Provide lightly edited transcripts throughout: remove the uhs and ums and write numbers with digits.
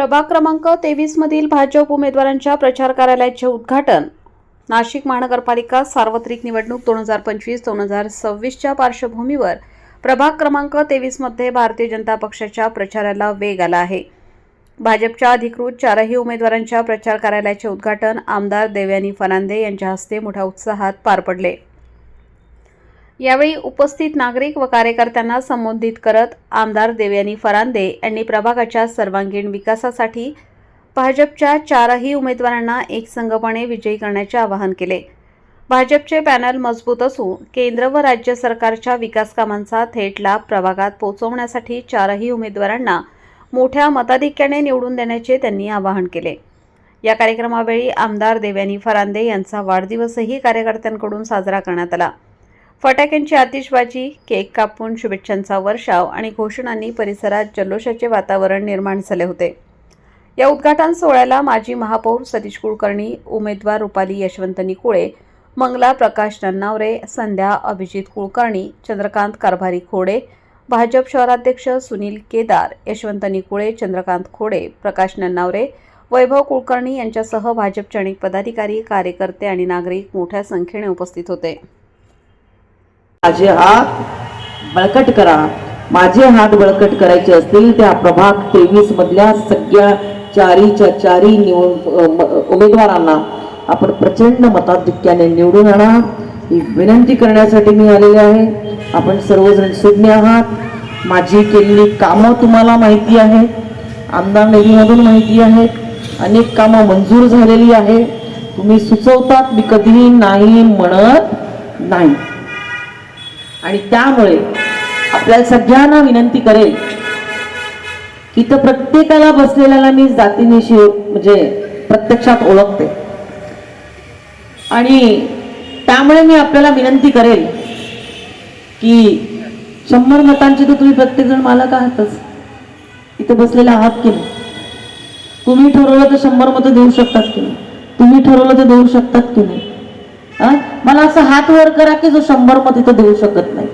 प्रभाग क्रमांक 23 मधील भाजप उमेदवारांच्या प्रचार कार्यालयाचे उद्घाटन नाशिक महानगरपालिका सार्वत्रिक निवडणूक 2025-2026च्या पार्श्वभूमीवर प्रभाग क्रमांक 23 मध्ये भारतीय जनता पक्षाच्या प्रचाराला वेग आला आहे। भाजपच्या अधिकृत चारही उमेदवारांच्या प्रचार कार्यालयाचे उद्घाटन आमदार देवयानी फरांदे यांच्या हस्ते मोठ्या उत्साहात पार पडले। यावेळी उपस्थित नागरिक व कार्यकर्त्यांना संबोधित करत आमदार देवयानी फरांदे यांनी प्रभागाच्या सर्वांगीण विकासासाठी भाजपच्या चारही उमेदवारांना एकसंघपणे विजयी करण्याचे आवाहन केले। भाजपचे पॅनल मजबूत असून केंद्र व राज्य सरकारच्या विकास कामांचा थेट लाभ प्रभागात पोहोचवण्यासाठी चारही उमेदवारांना मोठ्या मताधिक्याने निवडून देण्याचे त्यांनी आवाहन केले। या कार्यक्रमावेळी आमदार देवयानी फरांदे यांचा वाढदिवसही कार्यकर्त्यांकडून साजरा करण्यात आला। फटाक्यांची आतिषबाजी, केक कापून शुभेच्छांचा वर्षाव आणि घोषणांनी परिसरात जल्लोषाचे वातावरण निर्माण झाले होते। या उद्घाटन सोहळ्याला माजी महापौर सतीश कुलकर्णी, उमेदवार रुपाली यशवंत निकुळे, मंगला प्रकाश नन्नावरे, संध्या अभिजित कुलकर्णी, चंद्रकांत कारभारी खोडे, भाजप शहराध्यक्ष सुनील केदार, यशवंत निकुळे, चंद्रकांत खोडे, प्रकाश नन्नावरे, वैभव कुलकर्णी यांच्यासह भाजपचे अनेक पदाधिकारी, कार्यकर्ते आणि नागरिक मोठ्या संख्येने उपस्थित होते। माझे हात बळकट करा। माझे हात बळकट करायचे असतील त्या प्रभाग 23 मधल्या सगळ्या चारी उमेदवारांना आपण प्रचंड मताधिक्याने निवडून आणा ही विनंती करण्यासाठी मी आलेले आहे। आपण सर्वजण सुज्ञ आहात। माझी केलेली कामं तुम्हाला माहिती आहे, आमदार निधीमधून माहिती आहे, अनेक कामं मंजूर झालेली आहे। तुम्ही सुचवतात, मी कधीही नाही म्हणत नाही। आणि त्यामुळे आपल्या सगळ्यांना विनंती करेल की तर प्रत्येकाला बसलेल्याला मी जातीनिशी म्हणजे प्रत्यक्षात ओळखते आणि त्यामुळे मी आपल्याला विनंती करेल की 100 मतांचे तर तुम्ही प्रत्येक जण मालक आहातच, इथे बसलेले आहात की नाही? तुम्ही ठरवलं तर 100 मतं देऊ शकतात की नाही? तुम्ही ठरवलं तर देऊ शकतात की नाही? मला असं हात वर करा की जो 100 मत इथं देऊ शकत नाही,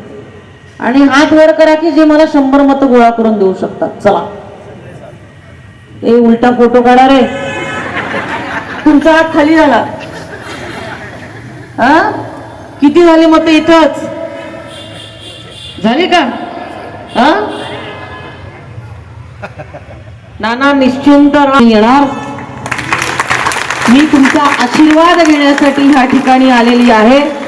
आणि हात वर करा की जे मला 100 मत गोळा करून देऊ शकतात। चला, ए उलटा फोटो काढा रे, तुमचा हात खाली झाला। किती झाली मत इथंच झाली का? नाना निश्चिंत येणार, मी तुमचा आशीर्वाद घेण्यासाठी ह्या ठिकाणी आलेली आहे।